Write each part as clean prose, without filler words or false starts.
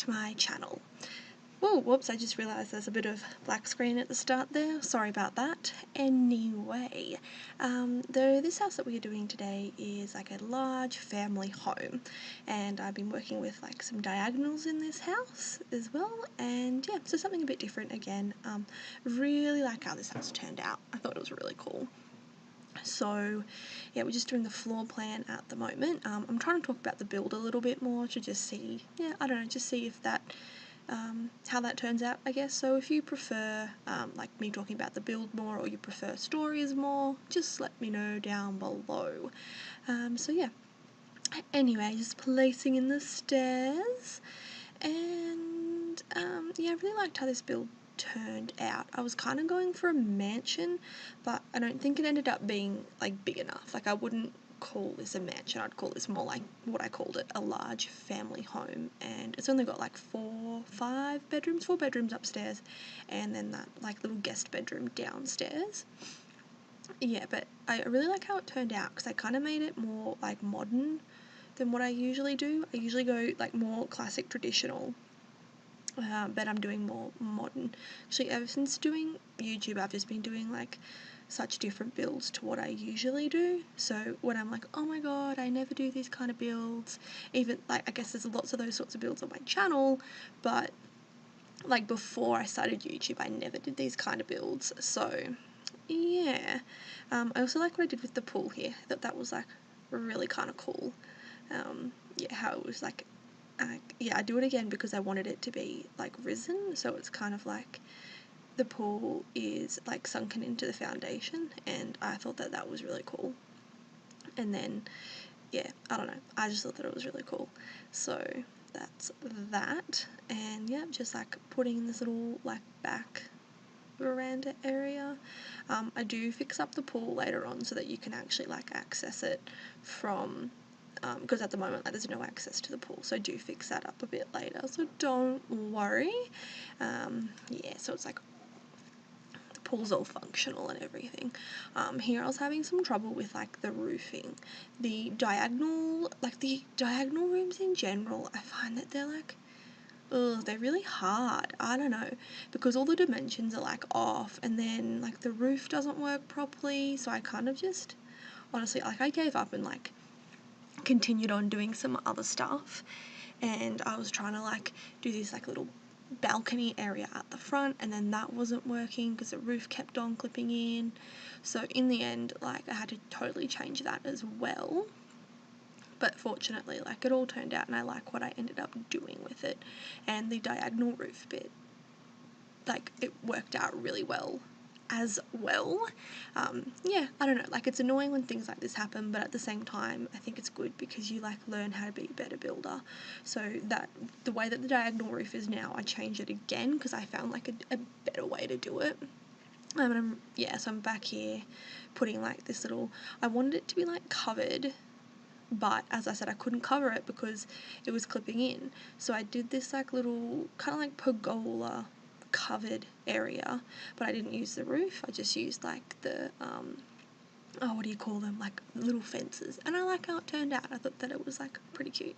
to my channel. Whoa, whoops, I just realised there's a bit of black screen at the start there. Sorry about that. Anyway, this house that we are doing today is like a large family home, and I've been working with like some diagonals in this house as well, and yeah, so something a bit different again. Really like how this house turned out. I thought it was really cool. So yeah, we're just doing the floor plan at the moment. I'm trying to talk about the build a little bit more to just see, yeah, I don't know, just see if that, how that turns out, I guess. So if you prefer like me talking about the build more, or you prefer stories more, just let me know down below. So yeah, anyway, just placing in the stairs, and yeah, I really liked how this build turned out. I was kind of going for a mansion, but I don't think it ended up being like big enough. Like, I wouldn't call this a mansion, I'd call this more like what I called it, a large family home, and it's only got like 4 bedrooms upstairs, and then that like little guest bedroom downstairs. Yeah, but I really like how it turned out, because I kind of made it more like modern than what I usually do. I usually go like more classic traditional, but I'm doing more modern. Actually, ever since doing YouTube, I've just been doing like such different builds to what I usually do. So when I'm like, oh my god, I never do these kind of builds, even like, I guess there's lots of those sorts of builds on my channel, but like before I started YouTube, I never did these kind of builds. So yeah, I also like what I did with the pool here. I thought that was like really kind of cool. Yeah, how it was like, yeah, I do it again because I wanted it to be like risen, so it's kind of like the pool is like sunken into the foundation, and I thought that that was really cool. And then yeah, I don't know, I just thought that it was really cool. So that's that, and yeah, just like putting in this little like back veranda area. I do fix up the pool later on so that you can actually like access it from, because at the moment like, there's no access to the pool, so I do fix that up a bit later, so don't worry. Yeah, so it's like the pool's all functional and everything. Here I was having some trouble with like the roofing. The diagonal rooms in general, I find that they're like, ugh, they're really hard. I don't know, because all the dimensions are like off, and then like the roof doesn't work properly, so I kind of just, honestly, like I gave up and like continued on doing some other stuff, and I was trying to like do this like little balcony area at the front, and then that wasn't working because the roof kept on clipping in. So in the end, like I had to totally change that as well. But fortunately, like it all turned out, and I like what I ended up doing with it. And the diagonal roof bit, like it worked out really well as well. Yeah, I don't know, like it's annoying when things like this happen, but at the same time I think it's good because you like learn how to be a better builder. So that the way that the diagonal roof is now, I changed it again because I found like a better way to do it. Yeah, so I'm back here putting like this little, I wanted it to be like covered, but as I said, I couldn't cover it because it was clipping in. So I did this like little kind of like pergola covered area, but I didn't use the roof. I just used like the oh, what do you call them, like little fences, and I like how it turned out. I thought that it was like pretty cute.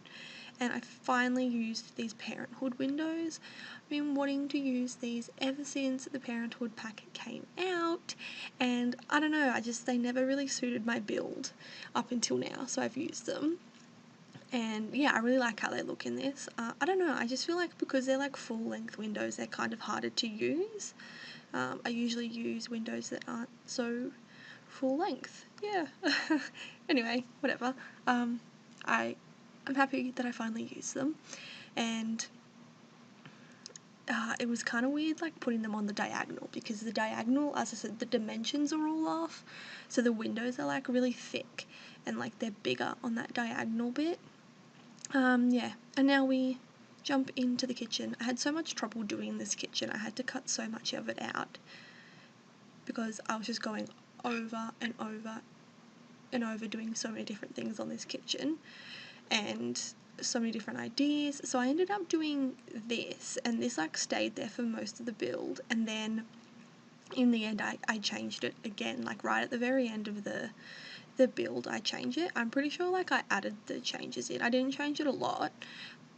And I finally used these Parenthood windows. I've been wanting to use these ever since the Parenthood packet came out, and I don't know, they never really suited my build up until now, so I've used them. And yeah, I really like how they look in this. I don't know, I just feel like because they're like full length windows, they're kind of harder to use. I usually use windows that aren't so full length. Yeah. Anyway, whatever. I'm happy that I finally used them. And it was kind of weird like putting them on the diagonal, because the diagonal, as I said, the dimensions are all off. So the windows are like really thick, and like they're bigger on that diagonal bit. Yeah, and now we jump into the kitchen. I had so much trouble doing this kitchen. I had to cut so much of it out because I was just going over and over and over doing so many different things on this kitchen and so many different ideas. So I ended up doing this, and this like stayed there for most of the build, and then in the end I changed it again, like right at the very end of the build I changed it. I'm pretty sure like I added the changes in. I didn't change it a lot,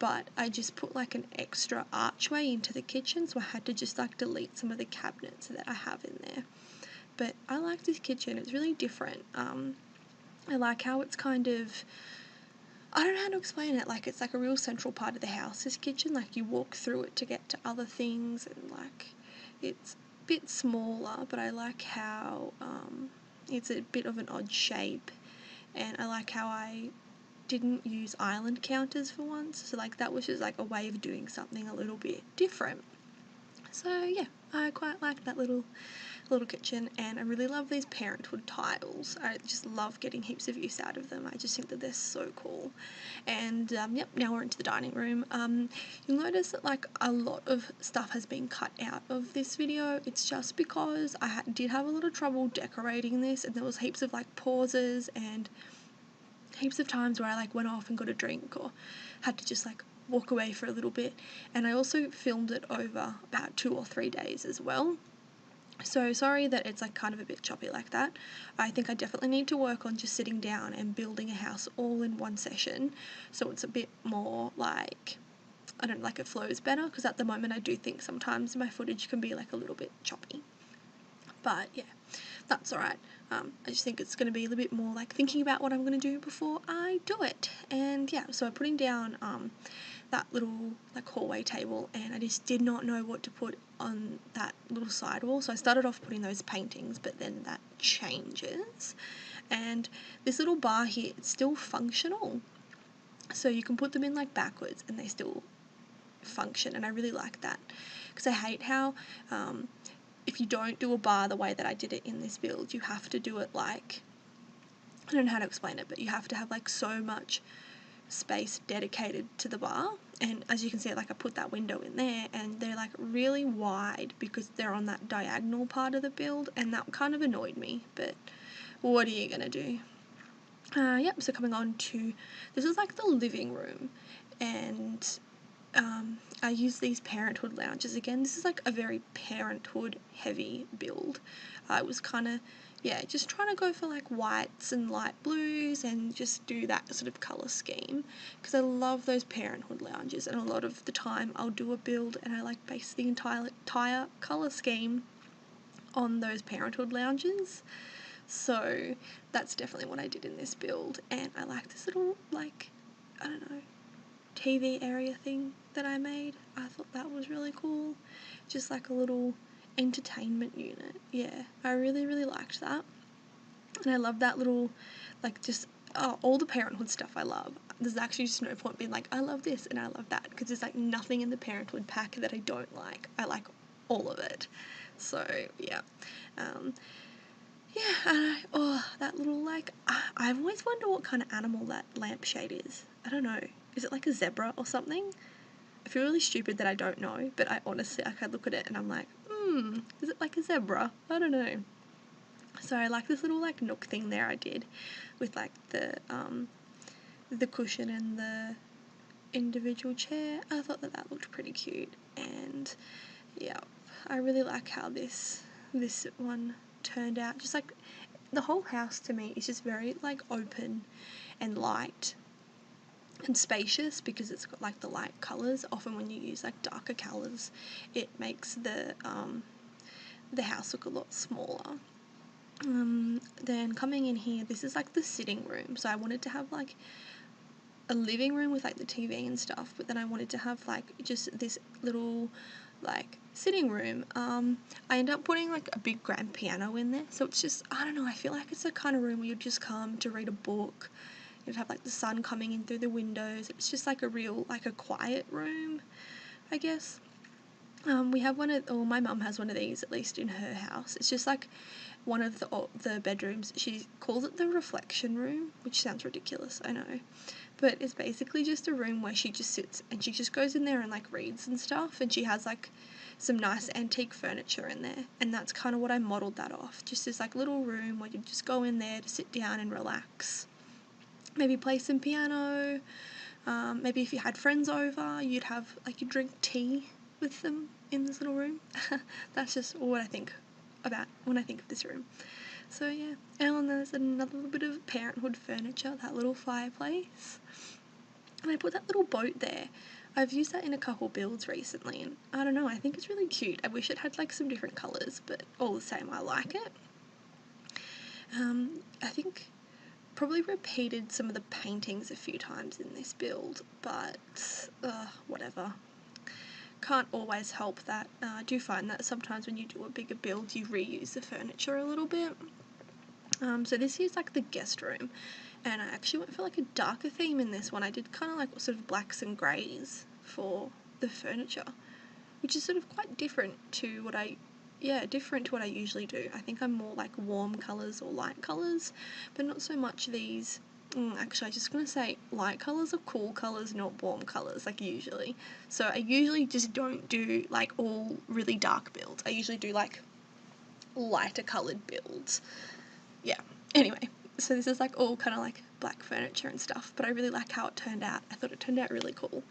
but I just put like an extra archway into the kitchen, so I had to just like delete some of the cabinets that I have in there. But I like this kitchen, it's really different. I like how it's kind of, I don't know how to explain it, like it's like a real central part of the house, this kitchen, like you walk through it to get to other things, and like it's a bit smaller, but I like how it's a bit of an odd shape, and I like how I didn't use island counters for once, so like that was just like a way of doing something a little bit different. So yeah, I quite like that little kitchen, and I really love these parenthood tiles. I just love getting heaps of use out of them. I just think that they're so cool. And yep, now we're into the dining room. You'll notice that like a lot of stuff has been cut out of this video. It's just because I did have a lot of trouble decorating this, and there was heaps of like pauses and heaps of times where I like went off and got a drink or had to just like walk away for a little bit. And I also filmed it over about 2 or 3 days as well. So sorry that it's like kind of a bit choppy like that. I think I definitely need to work on just sitting down and building a house all in one session, so it's a bit more like, I don't know, like it flows better, because at the moment I do think sometimes my footage can be like a little bit choppy. But yeah, that's alright. I just think it's going to be a little bit more like thinking about what I'm going to do before I do it. And yeah, so I'm putting down that little like hallway table, and I just did not know what to put on that little side wall, so I started off putting those paintings, but then that changes. And this little bar here, it's still functional, so you can put them in like backwards and they still function, and I really like that, because I hate how if you don't do a bar the way that I did it in this build, you have to do it like, I don't know how to explain it, but you have to have like so much space dedicated to the bar. And as you can see, like I put that window in there, and they're like really wide because they're on that diagonal part of the build, and that kind of annoyed me, but what are you gonna do? Yep, so coming on to, this is like the living room, and I use these parenthood lounges again. This is like a very parenthood heavy build. I was kind of, yeah, just trying to go for like whites and light blues and just do that sort of colour scheme, because I love those parenthood lounges, and a lot of the time I'll do a build and I like base the entire colour scheme on those parenthood lounges. So that's definitely what I did in this build, and I like this little like, I don't know, TV area thing that I made. I thought that was really cool. Just like a little entertainment unit. Yeah, I really, really liked that. And I love that little, like just, all the parenthood stuff I love. There's actually just no point being like, I love this and I love that, because there's like nothing in the parenthood pack that I don't like. I like all of it. So, yeah. Yeah, that little like, I've always wondered what kind of animal that lampshade is. I don't know. Is it like a zebra or something? I feel really stupid that I don't know, but I honestly, like, I look at it and I'm like, is it like a zebra? I don't know. So I like this little like nook thing there I did with like the cushion and the individual chair. I thought that looked pretty cute, and yeah, I really like how this one turned out. Just like the whole house to me is just very like open and light and spacious, because it's got like the light colours. Often when you use like darker colours, it makes the house look a lot smaller. Then coming in here, this is like the sitting room, so I wanted to have like a living room with like the TV and stuff, but then I wanted to have like just this little like sitting room. I end up putting like a big grand piano in there, so it's just, I don't know, I feel like it's the kind of room where you'd just come to read a book. You'd have like the sun coming in through the windows. It's just like a real, like a quiet room, I guess. We have my mum has one of these, at least in her house. It's just like one of the bedrooms. She calls it the reflection room, which sounds ridiculous, I know. But it's basically just a room where she just sits and she just goes in there and like reads and stuff, and she has like some nice antique furniture in there, and that's kind of what I modelled that off. Just this like little room where you just go in there to sit down and relax. Maybe play some piano. Maybe if you had friends over, you'd drink tea with them in this little room. That's just what I think about when I think of this room. So yeah, and then there's another little bit of parenthood furniture, that little fireplace. And I put that little boat there. I've used that in a couple builds recently, and I don't know, I think it's really cute. I wish it had like some different colours, but all the same, I like it. I think probably repeated some of the paintings a few times in this build, but whatever. Can't always help that. I do find that sometimes when you do a bigger build, you reuse the furniture a little bit. So this here's like the guest room, and I actually went for like a darker theme in this one. I did kind of like sort of blacks and greys for the furniture, which is sort of quite different to what I usually do. I think I'm more like warm colours or light colours, but not so much these. Actually, I'm just going to say light colours are cool colours, not warm colours, like usually. So I usually just don't do like all really dark builds. I usually do like lighter coloured builds. Yeah, anyway, so this is like all kind of like black furniture and stuff, but I really like how it turned out. I thought it turned out really cool.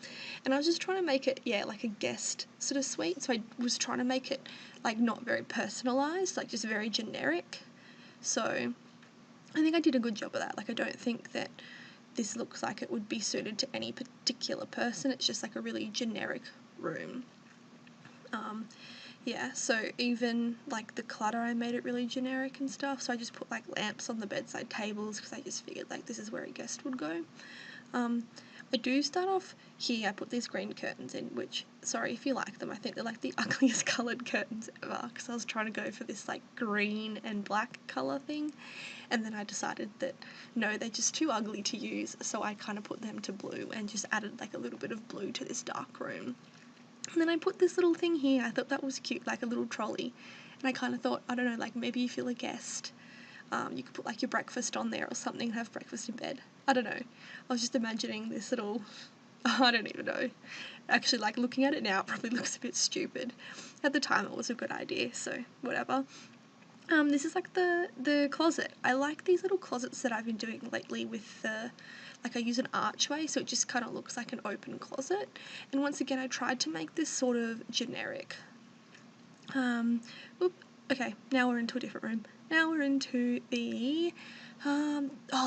And I was just trying to make it, like a guest sort of suite, so I was trying to make it like not very personalised, like just very generic. So I think I did a good job of that. Like I don't think that this looks like it would be suited to any particular person. It's just like a really generic room. So even like the clutter, I made it really generic and stuff. So I just put like lamps on the bedside tables because I just figured like this is where a guest would go. I do start off here. I put these green curtains in, which, sorry if you like them, I think they're like the ugliest coloured curtains ever because I was trying to go for this like green and black colour thing, and then I decided that no, they're just too ugly to use, so I kind of put them to blue and just added like a little bit of blue to this dark room. And then I put this little thing here. I thought that was cute, like a little trolley, and I kind of thought, I don't know, like maybe if you're a guest, you could put like your breakfast on there or something and have breakfast in bed. I don't know. I was just imagining this little, I don't even know. Actually, like looking at it now, it probably looks a bit stupid. At the time, it was a good idea, so whatever. This is like the closet. I like these little closets that I've been doing lately with the, like I use an archway, so it just kind of looks like an open closet. And once again, I tried to make this sort of generic. Okay, now we're into a different room. Now we're into the,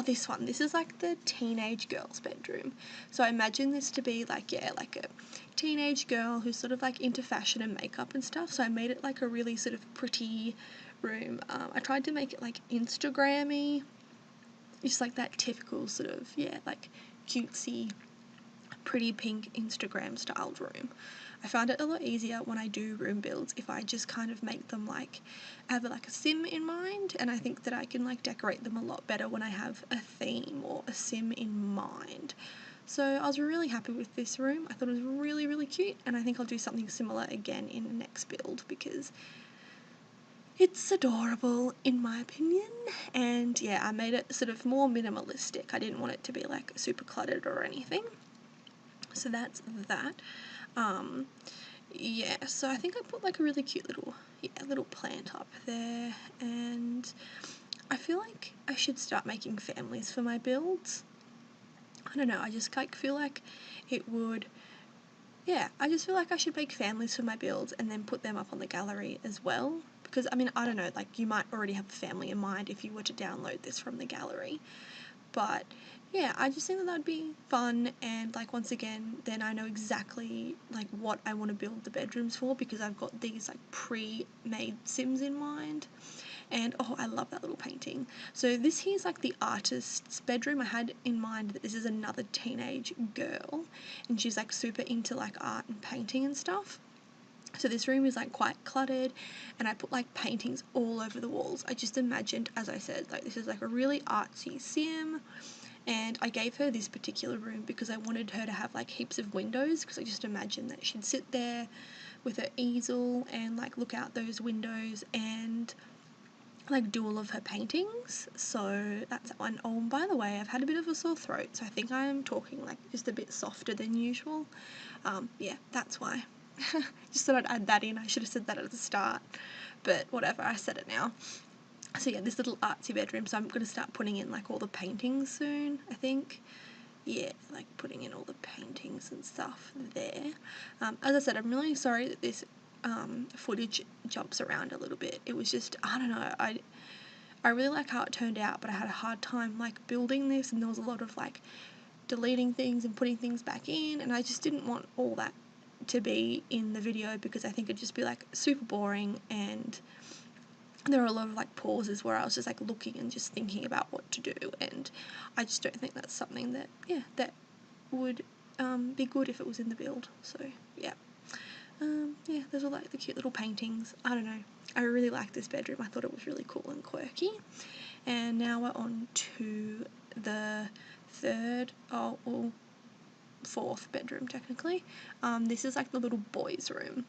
this one. This is like the teenage girl's bedroom. So I imagine this to be like, like a teenage girl who's sort of like into fashion and makeup and stuff. So I made it like a really sort of pretty room. I tried to make it like Instagram-y, just like that typical sort of, like cutesy, pretty pink Instagram styled room. I found it a lot easier when I do room builds if I just kind of make them like, have like a sim in mind, and I think that I can like decorate them a lot better when I have a theme or a sim in mind. So I was really happy with this room. I thought it was really, really cute, and I think I'll do something similar again in the next build because it's adorable in my opinion. And I made it sort of more minimalistic. I didn't want it to be like super cluttered or anything. So that's that. So I think I put like a really cute little plant up there, and I feel like I should start making families for my builds. I don't know, I just like feel like it would, I just feel like I should make families for my builds and then put them up on the gallery as well. Because, I mean, I don't know, like you might already have a family in mind if you were to download this from the gallery. But I just think that would be fun, and like once again, then I know exactly like what I want to build the bedrooms for because I've got these like pre-made sims in mind. And I love that little painting. So this here's like the artist's bedroom. I had in mind that this is another teenage girl, and she's like super into like art and painting and stuff. So this room is like quite cluttered, and I put like paintings all over the walls. I just imagined, as I said, like this is like a really artsy sim, and I gave her this particular room because I wanted her to have like heaps of windows, because I just imagined that she'd sit there with her easel and like look out those windows and like do all of her paintings. So that's that one. Oh, and by the way, I've had a bit of a sore throat, so I think I'm talking like just a bit softer than usual. That's why. Just thought I'd add that in. I should have said that at the start, but whatever, I said it now. So this little artsy bedroom, so I'm going to start putting in like all the paintings soon, I think. Like putting in all the paintings and stuff there. As I said, I'm really sorry that this footage jumps around a little bit. It was just, I don't know, I really like how it turned out, but I had a hard time like building this, and there was a lot of like deleting things and putting things back in, and I just didn't want all that to be in the video because I think it'd just be like super boring, and there were a lot of like pauses where I was just like looking and just thinking about what to do, and I just don't think that's something that that would be good if it was in the build. So yeah. Yeah, those are like the cute little paintings. I don't know, I really like this bedroom. I thought it was really cool and quirky. And now we're on to the fourth bedroom technically. This is like the little boys' room.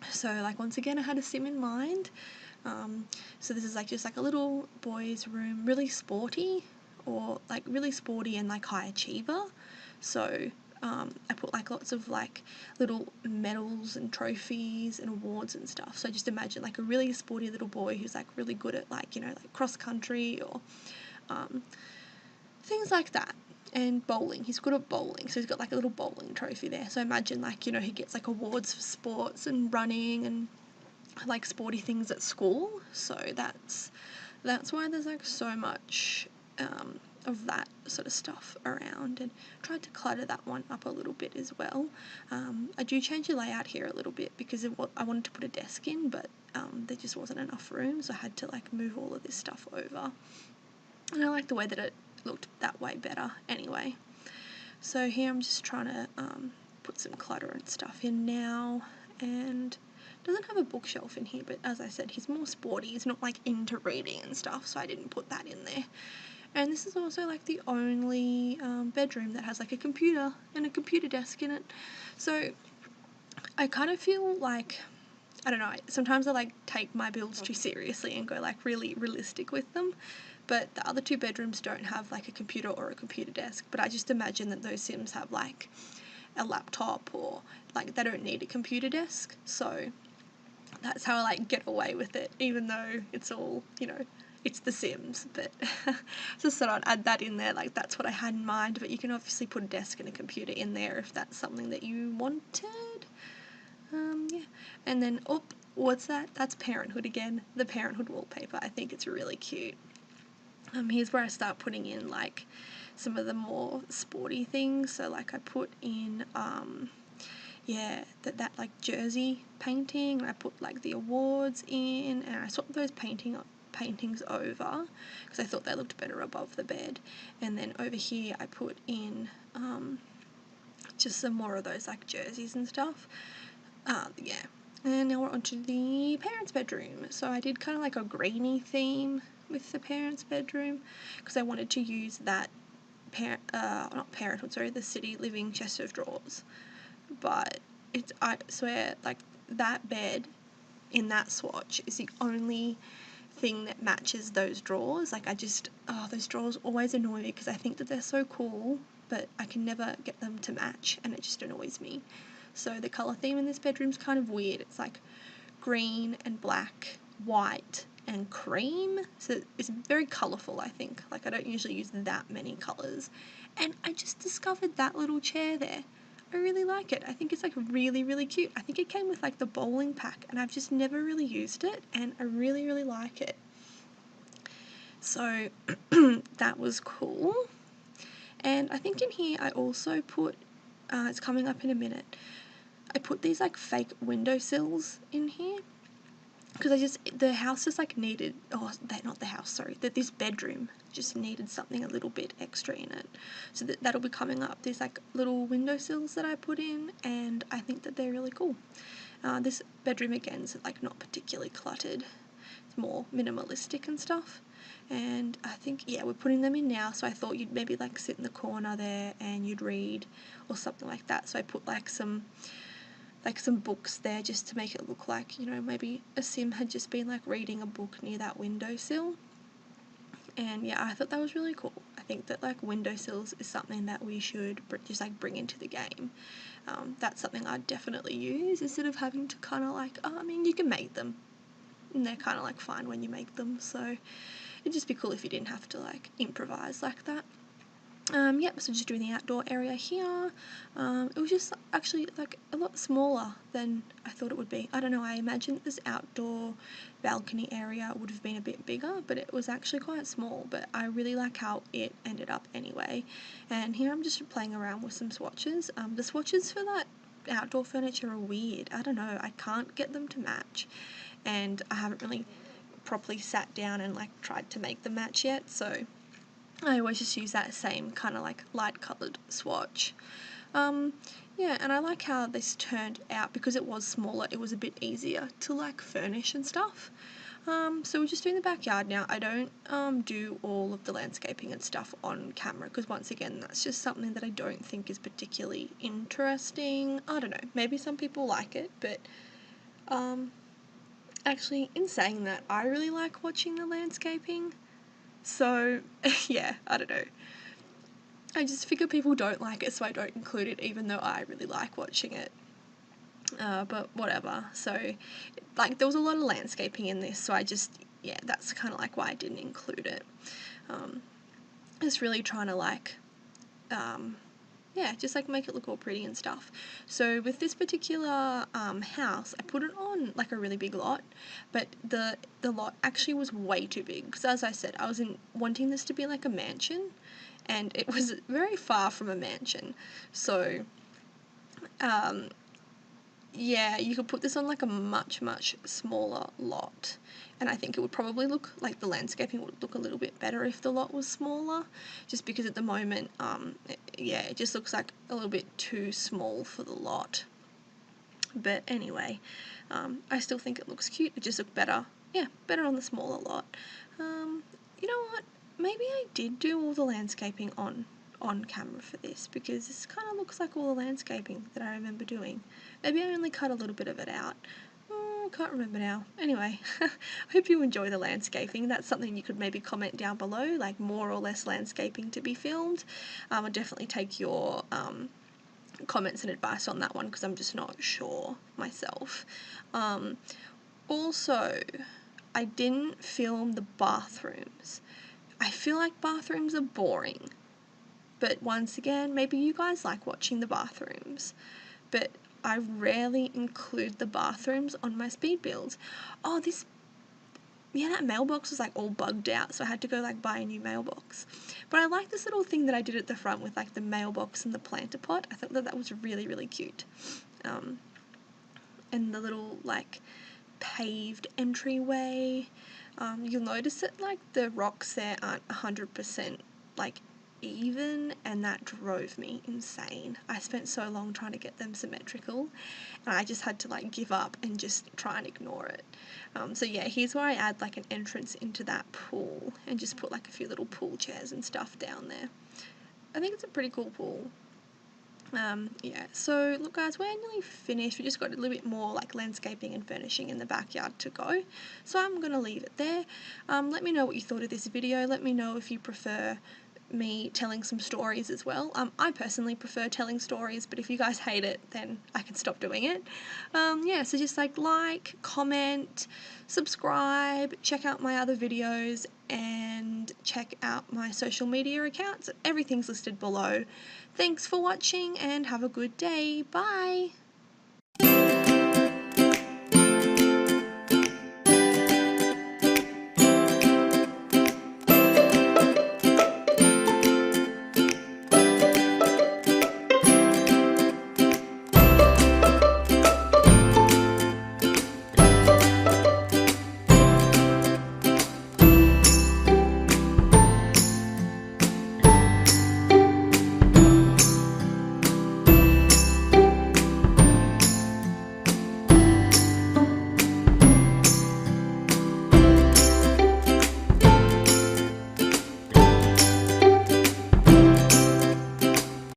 So like once again I had a sim in mind. So this is like just like a little boys' room, really sporty, or like really sporty and like high achiever. So I put like lots of like little medals and trophies and awards and stuff. So just imagine like a really sporty little boy who's like really good at like, you know, like cross country or things like that. And bowling, he's good at bowling, so he's got like a little bowling trophy there. So imagine like, you know, he gets like awards for sports and running and like sporty things at school. So that's why there's like so much of that sort of stuff around, and tried to clutter that one up a little bit as well. I do change the layout here a little bit because I wanted to put a desk in, but there just wasn't enough room, so I had to like move all of this stuff over, and I like the way that it looked that way better anyway. So here I'm just trying to put some clutter and stuff in now, and doesn't have a bookshelf in here, but as I said, he's more sporty, he's not like into reading and stuff, so I didn't put that in there. And this is also like the only bedroom that has like a computer and a computer desk in it. So I kind of feel like, I don't know, sometimes I like take my builds too seriously and go like really realistic with them. But the other two bedrooms don't have like a computer or a computer desk, but I just imagine that those Sims have like a laptop, or like they don't need a computer desk. So that's how I like get away with it, even though it's all, you know, it's The Sims. But just thought I'd add that in there, like that's what I had in mind. But you can obviously put a desk and a computer in there if that's something that you wanted. Yeah. And then, oh, what's that? That's Parenthood again, the Parenthood wallpaper. I think it's really cute. Here's where I start putting in like some of the more sporty things. So like I put in that like jersey painting, and I put like the awards in, and I swapped those paintings over because I thought they looked better above the bed. And then over here I put in just some more of those like jerseys and stuff. Yeah. And now we're on to the parents' bedroom. So I did kind of like a greeny theme with the parents' bedroom because I wanted to use that the city living chest of drawers. But I swear, like that bed in that swatch is the only thing that matches those drawers. Like those drawers always annoy me because I think that they're so cool, but I can never get them to match, and it just annoys me. So the colour theme in this bedroom's kind of weird. It's like green and black, white and cream. So it's very colourful, I think. Like I don't usually use that many colours. And I just discovered that little chair there. I really like it. I think it's like really, really cute. I think it came with like the bowling pack, and I've just never really used it, and I really, really like it. So that was cool. And I think in here I also put, it's coming up in a minute, I put these like fake windowsills in here because the house just like needed, that this bedroom just needed something a little bit extra in it. So that'll be coming up, these like little windowsills that I put in, and I think that they're really cool. This bedroom again is like not particularly cluttered, it's more minimalistic and stuff. And I think, yeah, we're putting them in now, so I thought you'd maybe like sit in the corner there and you'd read or something like that. So I put like some books there just to make it look like, you know, maybe a sim had just been like reading a book near that windowsill. And yeah, I thought that was really cool. I think that like windowsills is something that we should just like bring into the game. That's something I'd definitely use instead of having to kind of like, I mean, you can make them and they're kind of like fine when you make them, so it'd just be cool if you didn't have to like improvise like that. Yep, so just doing the outdoor area here. It was just actually like a lot smaller than I thought it would be. I don't know, I imagined this outdoor balcony area would have been a bit bigger, but it was actually quite small, but I really like how it ended up anyway. And here I'm just playing around with some swatches. The swatches for that outdoor furniture are weird. I don't know, I can't get them to match, and I haven't really properly sat down and like tried to make them match yet, so I always just use that same kind of like light coloured swatch. Yeah, and I like how this turned out. Because it was smaller, it was a bit easier to like furnish and stuff. So we're just doing the backyard now. I don't do all of the landscaping and stuff on camera, because once again, that's just something that I don't think is particularly interesting. I don't know, maybe some people like it, but actually, in saying that, I really like watching the landscaping. So, yeah, I don't know. I just figure people don't like it, so I don't include it, even though I really like watching it. But whatever. So, like, there was a lot of landscaping in this, so I just, yeah, that's kind of like why I didn't include it. Just really trying to, like, yeah, just like make it look all pretty and stuff. So with this particular house, I put it on like a really big lot, but the lot actually was way too big, because as I said, I was wanting this to be like a mansion, and it was very far from a mansion. So yeah, you could put this on like a much smaller lot, and I think it would probably look like the landscaping would look a little bit better if the lot was smaller, just because at the moment it just looks like a little bit too small for the lot. But anyway, I still think it looks cute. It just looked better, yeah, better on the smaller lot. You know what, maybe I did do all the landscaping on camera for this, because this kind of looks like all the landscaping that I remember doing. Maybe I only cut a little bit of it out. I can't remember now. Anyway, I hope you enjoy the landscaping. That's something you could maybe comment down below, like more or less landscaping to be filmed. I'll definitely take your comments and advice on that one, because I'm just not sure myself. Also, I didn't film the bathrooms. I feel like bathrooms are boring. But once again, maybe you guys like watching the bathrooms. But I rarely include the bathrooms on my speed builds. Oh, that mailbox was like all bugged out, so I had to go like buy a new mailbox. But I like this little thing that I did at the front with like the mailbox and the planter pot. I thought that was really cute. And the little like paved entryway. You'll notice that like the rocks there aren't 100% like even, and that drove me insane. I spent so long trying to get them symmetrical, and I just had to like give up and just try and ignore it. So yeah, here's where I add like an entrance into that pool, and just put like a few little pool chairs and stuff down there. I think it's a pretty cool pool. Yeah, so look guys, we're nearly finished. We just got a little bit more like landscaping and furnishing in the backyard to go, so I'm going to leave it there. Let me know what you thought of this video. Let me know if you prefer me telling some stories as well. I personally prefer telling stories, but if you guys hate it, then I can stop doing it. Yeah, so just like, comment, subscribe, check out my other videos, and check out my social media accounts. Everything's listed below. Thanks for watching, and have a good day. Bye!